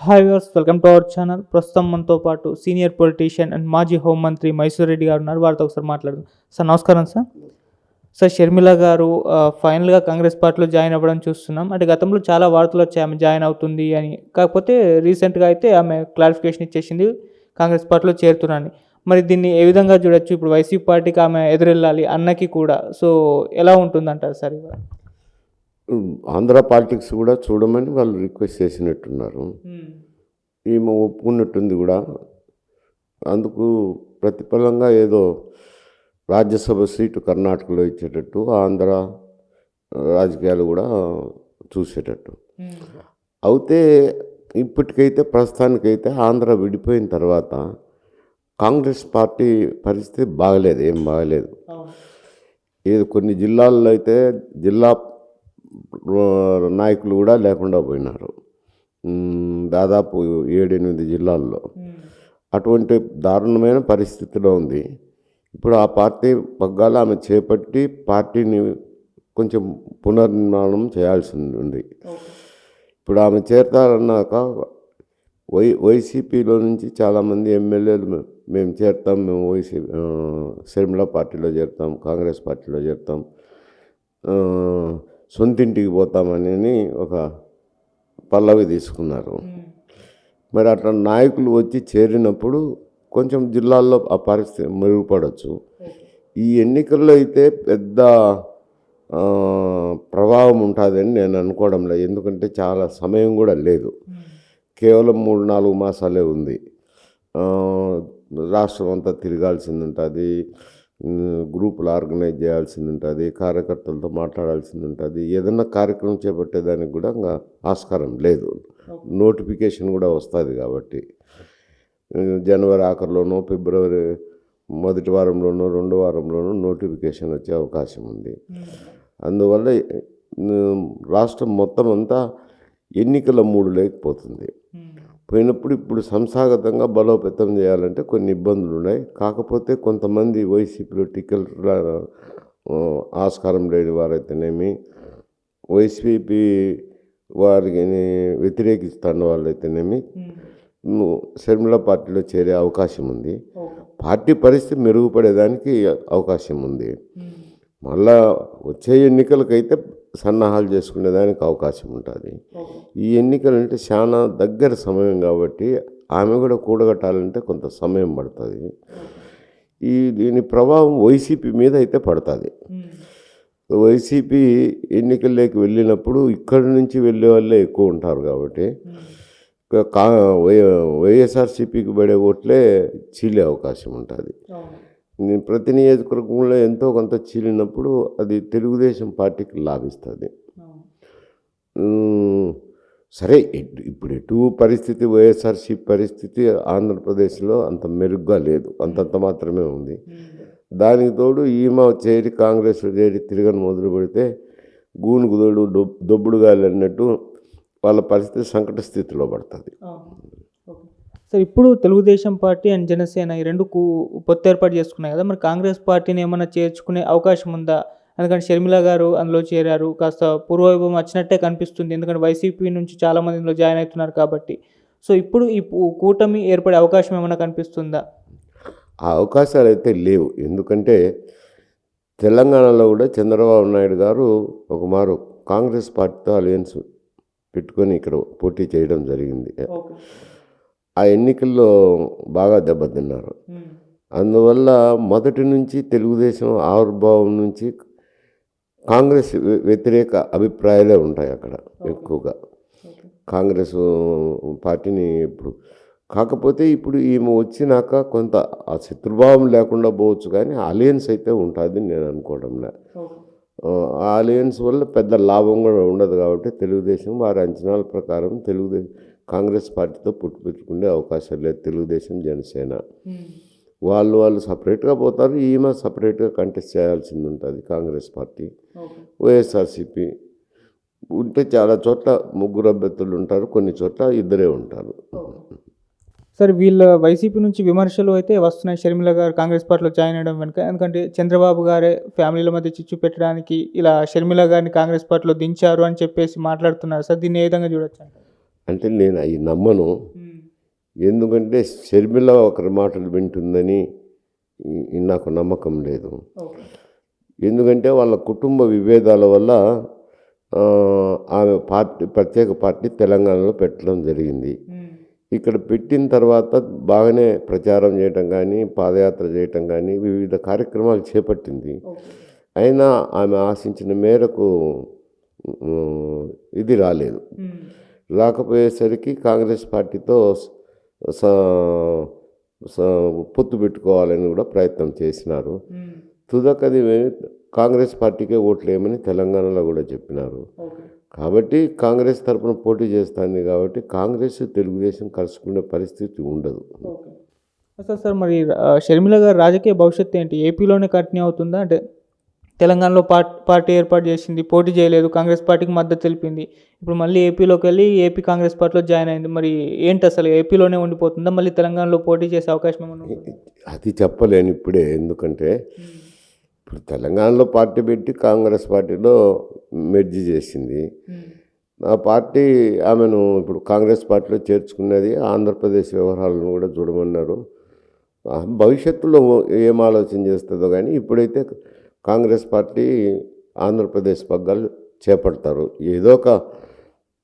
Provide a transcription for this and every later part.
Hi viewers, welcome to our channel. ప్రస్తుతం మనతో పాటు సీనియర్ పొలిటీషియన్ అండ్ మాజీ హోంమంత్రి మైసూర్ రెడ్డి గారు ఉన్నారు. వారితో ఒకసారి మాట్లాడదాం. సార్ నమస్కారం సార్. సార్, షర్మిల గారు ఫైనల్గా కాంగ్రెస్ పార్టీలో జాయిన్ అవ్వడం చూస్తున్నాం. అంటే గతంలో చాలా వార్తలు వచ్చాయి ఆమె జాయిన్ అవుతుంది అని. కాకపోతే రీసెంట్గా అయితే ఆమె క్లారిఫికేషన్ ఇచ్చేసింది కాంగ్రెస్ పార్టీలో చేరుతున్నాను. మరి దీన్ని ఏ విధంగా చూడొచ్చు? ఇప్పుడు వైసీపీ పార్టీకి ఆమె ఎదురెళ్ళాలి, అన్నకి కూడా. సో ఎలా ఉంటుందంటారు సార్ ఇవాళ? ఆంధ్ర పాలిటిక్స్ కూడా చూడమని వాళ్ళు రిక్వెస్ట్ చేసినట్టున్నారు. ఈమె ఒప్పుకున్నట్టుంది కూడా. అందుకు ప్రతిఫలంగా ఏదో రాజ్యసభ సీటు కర్ణాటకలో ఇచ్చేటట్టు ఆంధ్ర రాజకీయాలు కూడా చూసేటట్టు. అయితే ఇప్పటికైతే ప్రస్తుతానికైతే ఆంధ్ర విడిపోయిన తర్వాత కాంగ్రెస్ పార్టీ పరిస్థితి బాగలేదు, ఏం బాగలేదు. ఏదో కొన్ని జిల్లాల్లో అయితే జిల్లా నాయకులు కూడా లేకుండా పోయినారు, దాదాపు 7-8 జిల్లాల్లో. అటువంటి దారుణమైన పరిస్థితిలో ఉంది. ఇప్పుడు ఆ పార్టీ పగ్గాలు ఆమె చేపట్టి పార్టీని కొంచెం పునర్నిర్మాణం చేయాల్సి ఉంది. ఇప్పుడు ఆమె చేరతారన్నాక వైసీపీలో నుంచి చాలామంది ఎమ్మెల్యేలు మేము చేరుతాం, మేము షర్మిల పార్టీలో చేరుతాం, కాంగ్రెస్ పార్టీలో చేరుతాం, సొంతింటికి పోతామని ఒక పల్లవి తీసుకున్నారు. మరి అట్లా నాయకులు వచ్చి చేరినప్పుడు కొంచెం జిల్లాల్లో ఆ పరిస్థితి మెరుగుపడవచ్చు. ఈ ఎన్నికల్లో అయితే పెద్ద ప్రభావం ఉంటుందని నేను అనుకోవడం లేదు. ఎందుకంటే చాలా సమయం కూడా లేదు, కేవలం 3-4 మాసాలే ఉంది. రాష్ట్రం అంతా తిరగాల్సింది ఉంటుంది, గ్రూపులు ఆర్గనైజ్ చేయాల్సింది ఉంటుంది, కార్యకర్తలతో మాట్లాడాల్సింది ఉంటుంది. ఏదన్నా కార్యక్రమం చేపట్టేదానికి కూడా ఇంకా ఆస్కారం లేదు. నోటిఫికేషన్ కూడా వస్తుంది కాబట్టి జనవరి ఆఖరిలోనో ఫిబ్రవరి మొదటి వారంలోనో 2వ వారంలోనో నోటిఫికేషన్ వచ్చే అవకాశం ఉంది. అందువల్ల రాష్ట్రం మొత్తం అంతా ఎన్నికల మూడు లేకపోతుంది. పోయినప్పుడు ఇప్పుడు సంస్థాగతంగా బలోపేతం చేయాలంటే కొన్ని ఇబ్బందులు ఉన్నాయి. కాకపోతే కొంతమంది వైసీపీలో టికెట్ ఆస్కారం లేని వారైతేనేమి, వైసీపీ వారికి వ్యతిరేకిస్తున్న వాళ్ళైతేనేమి షర్మిల పార్టీలో చేరే అవకాశం ఉంది. పార్టీ పరిస్థితి మెరుగుపడేదానికి అవకాశం ఉంది. మళ్ళా వచ్చే ఎన్నికలకైతే సన్నాహాలు చేసుకునేదానికి అవకాశం ఉంటుంది. ఈ ఎన్నికలు అంటే చాలా దగ్గర సమయం కాబట్టి ఆమె కూడా కూడగట్టాలంటే కొంత సమయం పడుతుంది. దీని ప్రభావం వైసీపీ మీద అయితే పడుతుంది. వైసీపీ ఎన్నికల్లోకి వెళ్ళినప్పుడు ఇక్కడి నుంచి వెళ్ళే వాళ్ళే ఎక్కువ ఉంటారు కాబట్టి వైఎస్ఆర్సీపీకి పడే ఓట్లే చీలే అవకాశం ఉంటుంది. ప్రతి నియోజకవర్గంలో ఎంతో కొంత చీలినప్పుడు అది తెలుగుదేశం పార్టీకి లాభిస్తుంది. సరే, ఇప్పుడు ఎటు పరిస్థితి వైఎస్ఆర్సీపీ పరిస్థితి ఆంధ్రప్రదేశ్లో అంత మెరుగ్గా లేదు, అంతంత మాత్రమే ఉంది. దానికి తోడు ఈమె చేరి కాంగ్రెస్లో చేరి తిరగని మొదలు పెడితే గూనుగుదోడు దొబ్బుడుగాలి అన్నట్టు వాళ్ళ పరిస్థితి సంకట స్థితిలో పడుతుంది. సార్, ఇప్పుడు తెలుగుదేశం పార్టీ అండ్ జనసేన ఈ రెండు పొత్తు ఏర్పాటు చేసుకున్నాయి కదా, మరి కాంగ్రెస్ పార్టీని ఏమైనా చేర్చుకునే అవకాశం ఉందా? ఎందుకంటే షర్మిల గారు అందులో చేరారు, కాస్త పూర్వవైభవం వచ్చినట్టే కనిపిస్తుంది. ఎందుకంటే వైసీపీ నుంచి చాలామంది ఇందులో జాయిన్ అవుతున్నారు కాబట్టి. సో ఇప్పుడు ఈ కూటమి ఏర్పడే అవకాశం ఏమైనా కనిపిస్తుందా? ఆ అవకాశాలు అయితే లేవు. ఎందుకంటే తెలంగాణలో కూడా చంద్రబాబు నాయుడు గారు ఒకమారు కాంగ్రెస్ పార్టీతో అలయన్స్ పెట్టుకొని ఇక్కడ పోటీ చేయడం జరిగింది. ఆ ఎన్నికల్లో బాగా దెబ్బతిన్నారు. అందువల్ల మొదటి నుంచి తెలుగుదేశం ఆవిర్భావం నుంచి కాంగ్రెస్ వ్యతిరేక అభిప్రాయాలే ఉంటాయి అక్కడ ఎక్కువగా. కాంగ్రెస్ పార్టీని ఇప్పుడు కాకపోతే ఇప్పుడు ఈమె వచ్చినాక కొంత ఆ శత్రుభావం లేకుండా పోవచ్చు, కానీ అలయన్స్ అయితే ఉంటుంది నేను అనుకోవడంలే. ఆ అలయన్స్ వల్ల పెద్ద లాభం కూడా ఉండదు కాబట్టి తెలుగుదేశం వారి అంచనాల ప్రకారం కాంగ్రెస్ పార్టీతో పుట్టుపెట్టుకునే అవకాశం లేదు. తెలుగుదేశం జనసేన వాళ్ళు సపరేట్గా పోతారు, ఈమె సపరేట్గా కంటెస్ట్ చేయాల్సింది ఉంటుంది. కాంగ్రెస్ పార్టీ వైఎస్ఆర్సీపీ ఉంటే చాలా చోట్ల 3 అభ్యర్థులు ఉంటారు, కొన్ని చోట్ల 2 ఉంటారు. సార్, వీళ్ళ వైసీపీ నుంచి విమర్శలు అయితే వస్తున్నాయి షర్మిల గారు కాంగ్రెస్ పార్టీలో జాయిన్ అవ్వడం వెనుక. ఎందుకంటే చంద్రబాబు గారే ఫ్యామిలీల మధ్య చిచ్చు పెట్టడానికి ఇలా షర్మిల గారిని కాంగ్రెస్ పార్టీలో దించారు అని చెప్పేసి మాట్లాడుతున్నారు. సార్, దీన్ని ఏ విధంగా చూడొచ్చు? అంటే నేను అవి నమ్మను. ఎందుకంటే షర్మిల ఒకరి మాటలు వింటుందని నాకు నమ్మకం లేదు. ఎందుకంటే వాళ్ళ కుటుంబ విభేదాల వల్ల ఆమె ప్రత్యేక పార్టీ తెలంగాణలో పెట్టడం జరిగింది. ఇక్కడ పెట్టిన తర్వాత బాగానే ప్రచారం చేయటం కానీ, పాదయాత్ర చేయటం కానీ, వివిధ కార్యక్రమాలు చేపట్టింది. అయినా ఆమె ఆశించిన మేరకు ఇది రాలేదు. రాకపోయేసరికి కాంగ్రెస్ పార్టీతో పొత్తు పెట్టుకోవాలని కూడా ప్రయత్నం చేసినారు. తుదకది కాంగ్రెస్ పార్టీకే ఓట్లు వేయమని తెలంగాణలో కూడా చెప్పినారు. కాబట్టి కాంగ్రెస్ తరఫున పోటీ చేస్తుంది కాబట్టి కాంగ్రెస్ తెలుగుదేశం కలుసుకునే పరిస్థితి ఉండదు. సార్ మరి షర్మిల గారు రాజకీయ భవిష్యత్తు ఏంటి? ఏపీలోనే కంటిన్యూ అవుతుందా? అంటే తెలంగాణలో పార్టీ ఏర్పాటు చేసింది, పోటీ చేయలేదు, కాంగ్రెస్ పార్టీకి మద్దతు తెలిపింది, ఇప్పుడు మళ్ళీ ఏపీలోకి వెళ్ళి ఏపీ కాంగ్రెస్ పార్టీలో జాయిన్ అయింది. మరి ఏంటి అసలు ఏపీలోనే ఉండిపోతుందా? మళ్ళీ తెలంగాణలో పోటీ చేసే అవకాశం ఏమన్నా ఉంటుందా? అది చెప్పలేను ఇప్పుడే. ఎందుకంటే ఇప్పుడు తెలంగాణలో పార్టీ పెట్టి కాంగ్రెస్ పార్టీలో మెర్జీ చేసింది. ఆ పార్టీ ఆమెను ఇప్పుడు కాంగ్రెస్ పార్టీలో చేర్చుకున్నది. ఆంధ్రప్రదేశ్ వ్యవహారాలను కూడా చూడమన్నారు. భవిష్యత్తులో ఏం ఆలోచన చేస్తుందో కానీ ఇప్పుడైతే కాంగ్రెస్ పార్టీ ఆంధ్రప్రదేశ్ పగ్గాలు చేపడతారు. ఏదో ఒక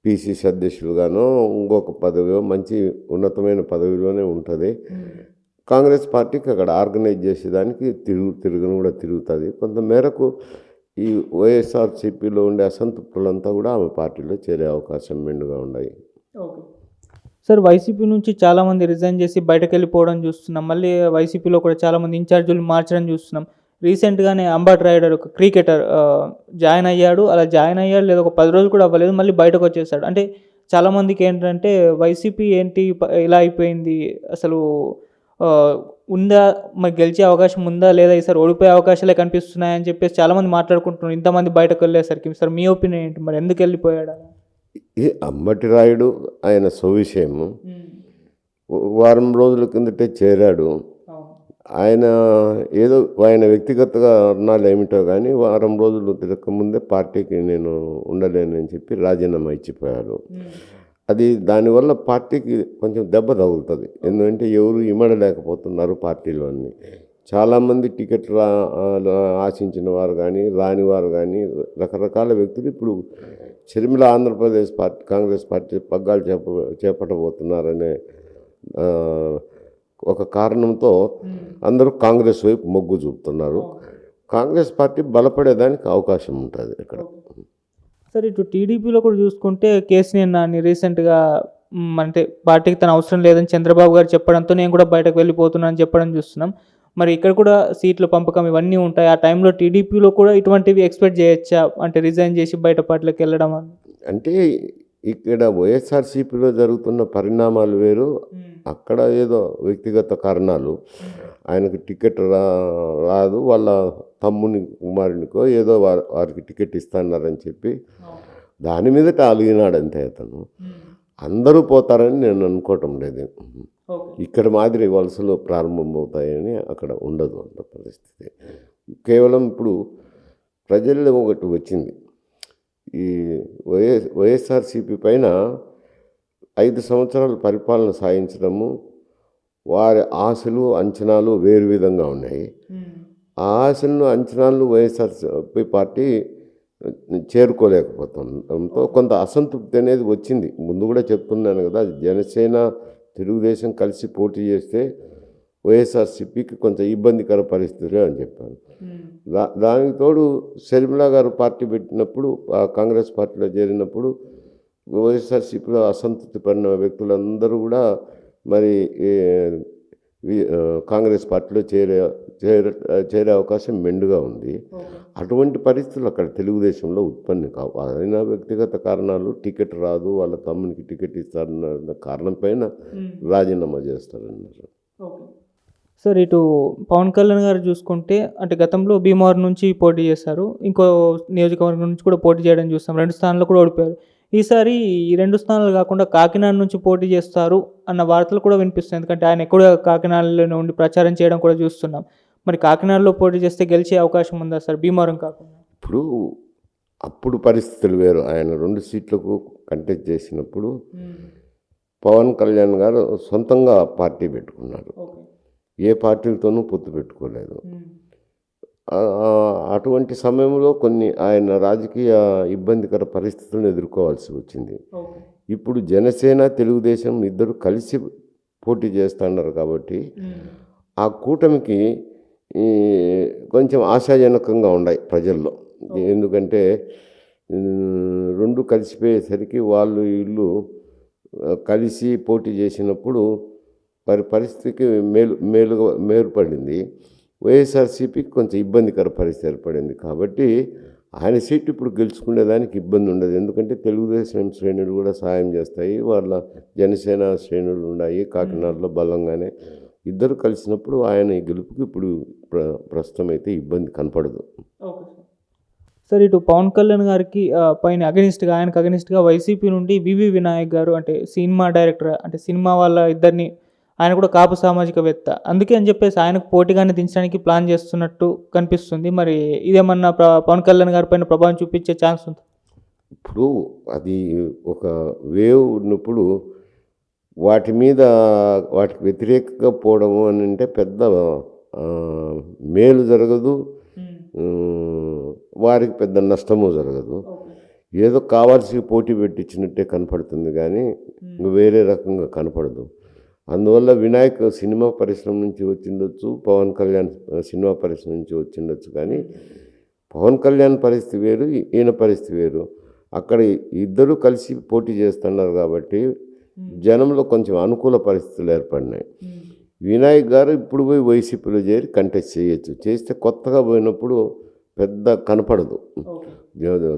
పిసిసి అధ్యక్షులుగానో ఇంకొక పదవి మంచి ఉన్నతమైన పదవిలోనే ఉంటుంది. కాంగ్రెస్ పార్టీకి అక్కడ ఆర్గనైజ్ చేసేదానికి తిరుగును కూడా తిరుగుతుంది. కొంతమేరకు ఈ వైఎస్ఆర్సీపీలో ఉండే అసంతృప్తులంతా కూడా ఆమె పార్టీలో చేరే అవకాశం మెండుగా ఉన్నాయి. సార్ వైసీపీ నుంచి చాలామంది రిజైన్ చేసి బయటకు వెళ్ళిపోవడం చూస్తున్నాం. మళ్ళీ వైసీపీలో కూడా చాలామంది ఇన్ఛార్జీలు మార్చడం చూస్తున్నాం. రీసెంట్గానే అంబట్ రాయుడు ఒక క్రికెటర్ జాయిన్ అయ్యాడు. అలా జాయిన్ అయ్యాడు లేదా ఒక 10 రోజులు కూడా అవ్వలేదు, మళ్ళీ బయటకు వచ్చేసాడు. అంటే చాలామందికి ఏంటంటే వైసీపీ ఏంటి ఇలా అయిపోయింది, అసలు ఉందా, మరి గెలిచే అవకాశం ఉందా లేదా, ఈసారి ఓడిపోయే అవకాశాలే కనిపిస్తున్నాయని చెప్పేసి చాలామంది మాట్లాడుకుంటున్నారు ఇంతమంది బయటకు వెళ్ళేసరికి. సార్ మీ ఒపీనియన్ ఏంటి? మరి ఎందుకు వెళ్ళిపోయాడు? ఈ అంబటి రాయుడు ఆయన సవిషయము వారం రోజుల కిందటే చేరాడు. ఆయన ఏదో ఆయన వ్యక్తిగత కారణాలు ఏమిటో కానీ వారం రోజులు తిరగకముందే పార్టీకి నేను ఉండలేనని చెప్పి రాజీనామా ఇచ్చిపోయాడు. అది దానివల్ల పార్టీకి కొంచెం దెబ్బ తగులుతుంది. ఎందుకంటే ఎవరు ఇమడలేకపోతున్నారు పార్టీలోని. చాలామంది టికెట్లు ఆశించిన వారు కానీ రాని వారు కానీ రకరకాల వ్యక్తులు ఇప్పుడు షర్మిల ఆంధ్రప్రదేశ్ పార్టీ కాంగ్రెస్ పార్టీ పగ్గాలు చేపట్టబోతున్నారనే ఒక కారణంతో అందరూ కాంగ్రెస్ వైపు మొగ్గు చూపుతున్నారు. కాంగ్రెస్ పార్టీ బలపడేదానికి అవకాశం ఉంటుంది ఇక్కడ. సరే, ఇటు టీడీపీలో కూడా చూసుకుంటే కేసీఆర్ నాని రీసెంట్గా అంటే పార్టీకి తన అవసరం లేదని చంద్రబాబు గారు చెప్పడంతో నేను కూడా బయటకు వెళ్ళిపోతున్నానని చెప్పడం చూస్తున్నాం. మరి ఇక్కడ కూడా సీట్ల పంపకం ఇవన్నీ ఉంటాయి. ఆ టైంలో టీడీపీలో కూడా ఇటువంటివి ఎక్స్పెక్ట్ చేయొచ్చా? అంటే రిజైన్ చేసి బయట పార్టీలోకి వెళ్ళడం అంటే ఇక్కడ వైఎస్ఆర్సీపీలో జరుగుతున్న పరిణామాలు వేరు, అక్కడ ఏదో వ్యక్తిగత కారణాలు. ఆయనకు టికెట్ రాదు, వాళ్ళ తమ్ముని కుమారునికో ఏదో వారికి టికెట్ ఇస్తున్నారని చెప్పి దాని మీదట అలిగినాడు అంతే. అతను అందరూ పోతారని నేను అనుకోవటం లేదు. ఇక్కడ మాదిరి వలసలు ప్రారంభమవుతాయని అక్కడ ఉండదు అంత పరిస్థితి. కేవలం ఇప్పుడు ప్రజల్లో ఒకటి వచ్చింది, ఈ వైఎస్ఆర్సీపీ పైన 5 సంవత్సరాలు పరిపాలన సాగించడము, వారి ఆశలు అంచనాలు వేరు విధంగా ఉన్నాయి. ఆ ఆశలను అంచనాలు వైఎస్ఆర్సీపీ పార్టీ చేరుకోలేకపోతుండటంతో కొంత అసంతృప్తి అనేది వచ్చింది. ముందు కూడా చెప్తున్నాను కదా, జనసేన తెలుగుదేశం కలిసి పోటీ చేస్తే వైఎస్ఆర్సీపీకి కొంచెం ఇబ్బందికర పరిస్థితులే అని చెప్పాను. దానికి తోడు షర్మిల గారు పార్టీ పెట్టినప్పుడు కాంగ్రెస్ పార్టీలో చేరినప్పుడు వైఎస్ఆర్సీపీలో అసంతృప్తి పడిన వ్యక్తులందరూ కూడా మరి కాంగ్రెస్ పార్టీలో చేరే అవకాశం మెండుగా ఉంది. అటువంటి పరిస్థితులు అక్కడ తెలుగుదేశంలో ఉత్పత్తి కావు. అయినా వ్యక్తిగత కారణాలు, టికెట్ రాదు, వాళ్ళ తమ్మునికి టికెట్ ఇస్తారన్న కారణం పైన రాజీనామా చేస్తారన్నారు. సార్, ఇటు పవన్ కళ్యాణ్ గారు చూసుకుంటే అంటే గతంలో భీమవరం నుంచి పోటీ చేశారు, ఇంకో నియోజకవర్గం నుంచి కూడా పోటీ చేయడం చూస్తాం. 2 స్థానాల్లో కూడా ఓడిపోయారు. ఈసారి ఈ 2 స్థానాలు కాకుండా కాకినాడ నుంచి పోటీ చేస్తారు అన్న వార్తలు కూడా వినిపిస్తుంది. ఎందుకంటే ఆయన ఎక్కువగా కాకినాడలోనే ఉండి ప్రచారం చేయడం కూడా చూస్తున్నాం. మరి కాకినాడలో పోటీ చేస్తే గెలిచే అవకాశం ఉందా సార్, భీమవరం కాకుండా? అప్పుడు పరిస్థితులు వేరు. ఆయన 2 సీట్లకు కంటెస్ట్ చేసినప్పుడు పవన్ కళ్యాణ్ గారు సొంతంగా పార్టీ పెట్టుకున్నారు. ఓకే. ఏ పార్టీలతోనూ పొత్తు పెట్టుకోలేదు. అటువంటి సమయంలో కొన్ని ఆయన రాజకీయ ఇబ్బందికర పరిస్థితులను ఎదుర్కోవాల్సి వచ్చింది. ఓకే. ఇప్పుడు జనసేన తెలుగుదేశం ఇద్దరు కలిసి పోటీ చేస్తున్నారు కాబట్టి ఆ కూటమికి ఈ కొంచెం ఆశాజనకంగా ఉన్నాయి ప్రజల్లో. ఎందుకంటే రెండు కలిసిపోయేసరికి వాళ్ళు వీళ్ళు కలిసి పోటీ చేసినప్పుడు వారి పరిస్థితికి మేలుపడింది. వైఎస్ఆర్సీపీకి కొంచెం ఇబ్బందికర పరిస్థితి ఏర్పడింది. కాబట్టి ఆయన సీట్ ఇప్పుడు గెలుచుకునేదానికి ఇబ్బంది ఉండదు. ఎందుకంటే తెలుగుదేశం శ్రేణులు కూడా సహాయం చేస్తాయి, వాళ్ళ జనసేన శ్రేణులు ఉన్నాయి కాకినాడలో బలంగానే. ఇద్దరు కలిసినప్పుడు ఆయన ఈ గెలుపుకి ఇప్పుడు ప్రస్తుతం అయితే ఇబ్బంది కనపడదు. ఓకే సార్, ఇటు పవన్ కళ్యాణ్ గారికి పైన అగనిస్ట్గా, ఆయనకు అగనిస్ట్గా వైసీపీ నుండి వివి వినాయక్ గారు అంటే సినిమా డైరెక్టర్, అంటే సినిమా వాళ్ళ ఇద్దరిని, ఆయన కూడా కాపు సామాజికవేత్త, అందుకే అని చెప్పేసి ఆయనకు పోటీగానే దించడానికి ప్లాన్ చేస్తున్నట్టు కనిపిస్తుంది. మరి ఇదేమన్నా పవన్ కళ్యాణ్ గారి పైన ప్రభావం చూపించే ఛాన్స్ ఉంది? ఇప్పుడు అది ఒక వేవ్ ఉన్నప్పుడు వాటికి వ్యతిరేకంగా పోవడము అని అంటే పెద్ద మేలు జరగదు, వారికి పెద్ద నష్టము జరగదు. ఏదో కావాల్సి పోటీ పెట్టించినట్టే కనపడుతుంది కానీ వేరే రకంగా కనపడదు. అందువల్ల వినాయక్ సినిమా పరిశ్రమ నుంచి వచ్చిండొచ్చు, పవన్ కళ్యాణ్ సినిమా పరిశ్రమ నుంచి వచ్చిండొచ్చు. కానీ పవన్ కళ్యాణ్ పరిస్థితి వేరు, ఈయన పరిస్థితి వేరు. అక్కడ ఇద్దరు కలిసి పోటీ చేస్తున్నారు కాబట్టి జనంలో కొంచెం అనుకూల పరిస్థితులు ఏర్పడినాయి. వినాయక్ గారు ఇప్పుడు పోయి వైసీపీలో చేరి కంటెస్ట్ చేయొచ్చు. చేస్తే కొత్తగా పోయినప్పుడు పెద్ద కనపడదు.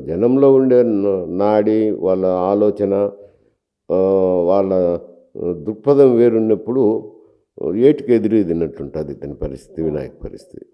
జనంలో ఉండే నాడి, వాళ్ళ ఆలోచన, వాళ్ళ దృక్పథం వేరున్నప్పుడు ఏటికి ఎదురు తిన్నట్టుంటుంది ఇతని పరిస్థితి, వినాయక్ పరిస్థితి.